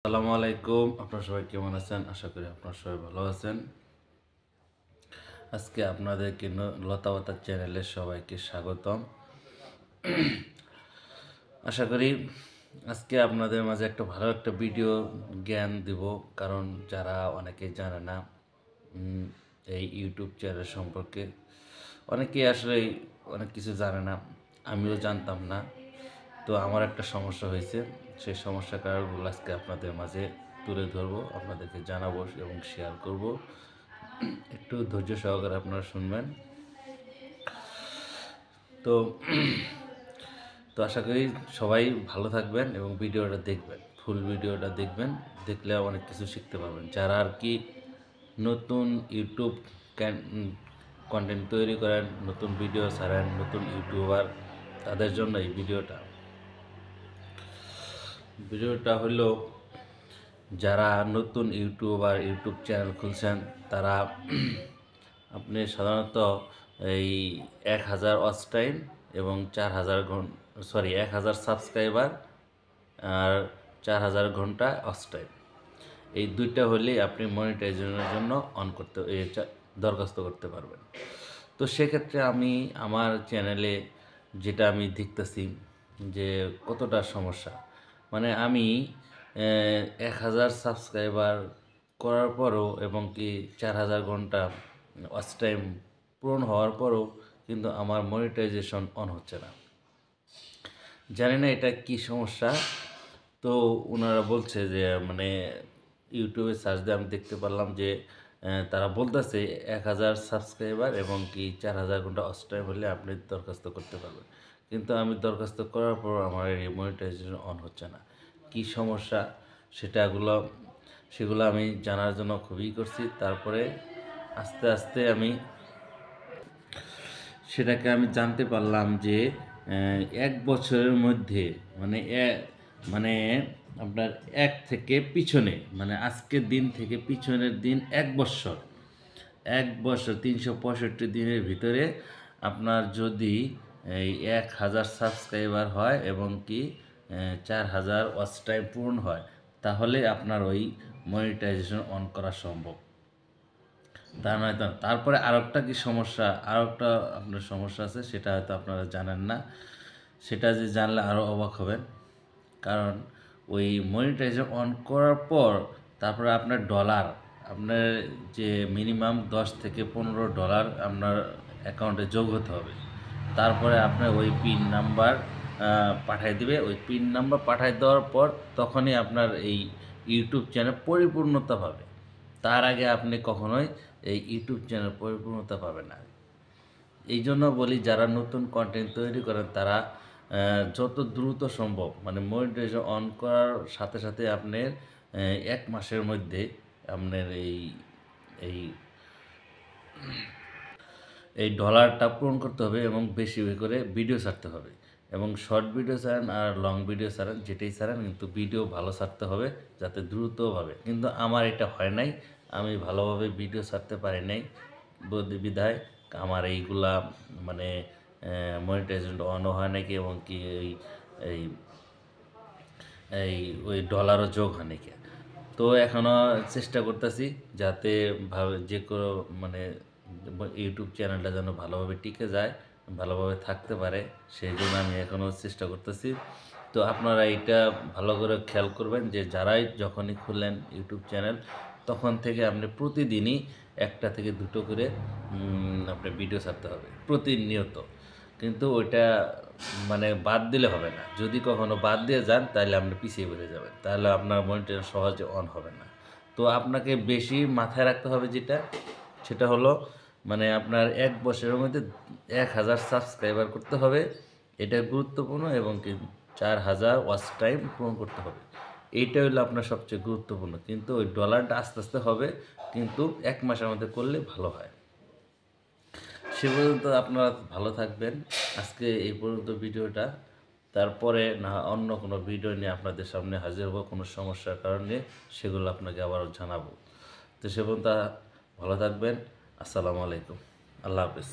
আসসালামু আলাইকুম। আপনারা সবাই কেমন আছেন? আশা করি আপনারা সবাই ভালো আছেন। আজকে আপনাদেরকে লতাপাতা চ্যানেলে সবাইকে স্বাগতম। আশা করি আজকে আপনাদের মাঝে একটা ভালো একটা ভিডিও জ্ঞান দিব, কারণ যারা অনেকেই জানে না এই ইউটিউব চ্যানেল সম্পর্কে। অনেকেই আসলে অনেক কিছু জানে না, আমিও জানতাম না। তো আমার একটা সমস্যা হয়েছে, সেই সমস্যার কারণগুলো আজকে আপনাদের মাঝে তুলে ধরবো, আপনাদেরকে জানাবো এবং শেয়ার করব। একটু ধৈর্য সহকারে আপনারা শুনবেন। তো তো আশা করি সবাই ভালো থাকবেন এবং ভিডিওটা দেখবেন, ফুল ভিডিওটা দেখবেন। দেখলে অনেক কিছু শিখতে পারবেন। যারা আর কি নতুন ইউটিউব কন্টেন্ট তৈরি করেন, নতুন ভিডিও ছাড়েন, নতুন ইউটিউবার, তাদের জন্য এই ভিডিওটা হলো, যারা নতুন ইউটিউবার ইউটিউব চ্যানেল খুলছেন, তারা আপনি সাধারণত এই 1000 ওয়াচ টাইম এবং 1000 সাবস্ক্রাইবার আর 4000 ঘন্টা ওয়াচ টাইম, এই দুইটা হলেই আপনি মনিটাইজেশনের জন্য দরখাস্ত করতে পারবেন। তো সেক্ষেত্রে আমি আমার চ্যানেলে যেটা আমি দেখতেছি যে কতটা সমস্যা, মানে আমি 1000 সাবস্ক্রাইবার করার পরও এবং কি 4000 ঘন্টা ওয়াচ টাইম পূরণ হওয়ার পরও কিন্তু আমার মনিটাইজেশন অন হচ্ছে না। জানি না এটা কি সমস্যা। তো ওনারা বলছে যে মানে ইউটিউবে সার্চ দিয়ে আমি দেখতে পারলাম যে তারা বলতেছে 1000 সাবস্ক্রাইবার এবং কি 4000 ঘন্টা ওয়াচ টাইম হলে আপনি দরখাস্ত করতে পারবেন। কিন্তু আমি দরখাস্ত করার পর আমার এই মনিটাইজেশন অন হচ্ছে না। কি সমস্যা সেগুলো আমি জানার জন্য খুবই করছি। তারপরে আস্তে আস্তে সেটাকে আমি জানতে পারলাম যে 1 বছরের মধ্যে, মানে মানে আপনার এক থেকে পিছনে, মানে আজকের দিন থেকে পিছনের দিন 1 বছর, 1 বছর 365 দিনের ভিতরে আপনার যদি এই 1000 সাবস্ক্রাইবার হয় এবং কি 4000 ওয়াচ টাইম পূরণ হয়, তাহলে আপনার ওই মনিটাইজেশন অন করা সম্ভব। তা নয় তো। তারপরে আরেকটা কি সমস্যা, আরেকটা আপনার সমস্যা আছে, সেটা হয়তো আপনারা জানেন না। সেটা যে জানলে আরও অবাক হবেন। কারণ ওই মনিটাইজেশন অন করার পর তারপরে আপনার যে মিনিমাম $10 থেকে $15 আপনার অ্যাকাউন্টে যোগ হতে হবে। তারপরে আপনার ওই পিন নাম্বার পাঠিয়ে দিবে। ওই পিন নাম্বার পাঠিয়ে দেওয়ার পর তখনই আপনার এই ইউটিউব চ্যানেল পরিপূর্ণতা পাবে। তার আগে আপনি কখনোই এই ইউটিউব চ্যানেল পরিপূর্ণতা পাবেন না। এই জন্য বলি, যারা নতুন কন্টেন্ট তৈরি করেন তারা যত দ্রুত সম্ভব, মানে মনিটাইজেশন অন করার সাথে সাথে আপনার 1 মাসের মধ্যে আপনার এই এই ডলারটা পূরণ করতে হবে এবং বেশি করে ভিডিও ছাড়তে হবে। এবং শর্ট ভিডিও ছাড়েন আর লং ভিডিও ছাড়েন, যেটাই ছাড়েন, কিন্তু ভিডিও ভালো ছাড়তে হবে, যাতে দ্রুতভাবে। কিন্তু আমার এটা হয় নাই, আমি ভালোভাবে ভিডিও ছাড়তে পারি নাই বিধায় আমার এইগুলা মানে মনিটাইজেশন অনও হয় নাকি, এবং কি এই এই ওই ডলারও যোগ হয় নাকি। তো এখনও চেষ্টা করতেছি যাতে যে কোনো মানে ইউটিউব চ্যানেলটা যেন ভালোভাবে টিকে যায়, ভালোভাবে থাকতে পারে, সেই জন্য আমি এখনও চেষ্টা করতেছি। তো আপনারা এটা ভালো করে খেয়াল করবেন যে যারাই যখনই খুললেন ইউটিউব চ্যানেল, তখন থেকে আপনি প্রতিদিনই 1টা থেকে 2টো করে আপনি ভিডিও ছাড়তে হবে প্রতিনিয়ত। কিন্তু ওইটা মানে বাদ দিলে হবে না। যদি কখনো বাদ দিয়ে যান তাহলে আপনি পিছিয়ে পড়ে যাবেন, তাহলে আপনার মনিটর সহজে অন হবে না। তো আপনাকে বেশি মাথায় রাখতে হবে সেটা হলো, মানে আপনার 1 বছরের মধ্যে 1000 সাবস্ক্রাইবার করতে হবে, এটা গুরুত্বপূর্ণ, এবং কি 4000 ওয়াচ টাইম পূরণ করতে হবে। এইটা হলো আপনার সবচেয়ে গুরুত্বপূর্ণ। কিন্তু ওই ডলারটা আস্তে আস্তে হবে, কিন্তু 1 মাসের মধ্যে করলে ভালো হয়। সে পর্যন্ত আপনারা ভালো থাকবেন। আজকে এই পর্যন্ত ভিডিওটা। তারপরে না অন্য কোনো ভিডিও নিয়ে আপনাদের সামনে হাজির হব, কোনো সমস্যার কারণে সেগুলো আপনাকে আবারও জানাবো। তো সে পর্যন্ত ভালো থাকবেন। আসসালামু আলাইকুম। আল্লাহ হাফেজ।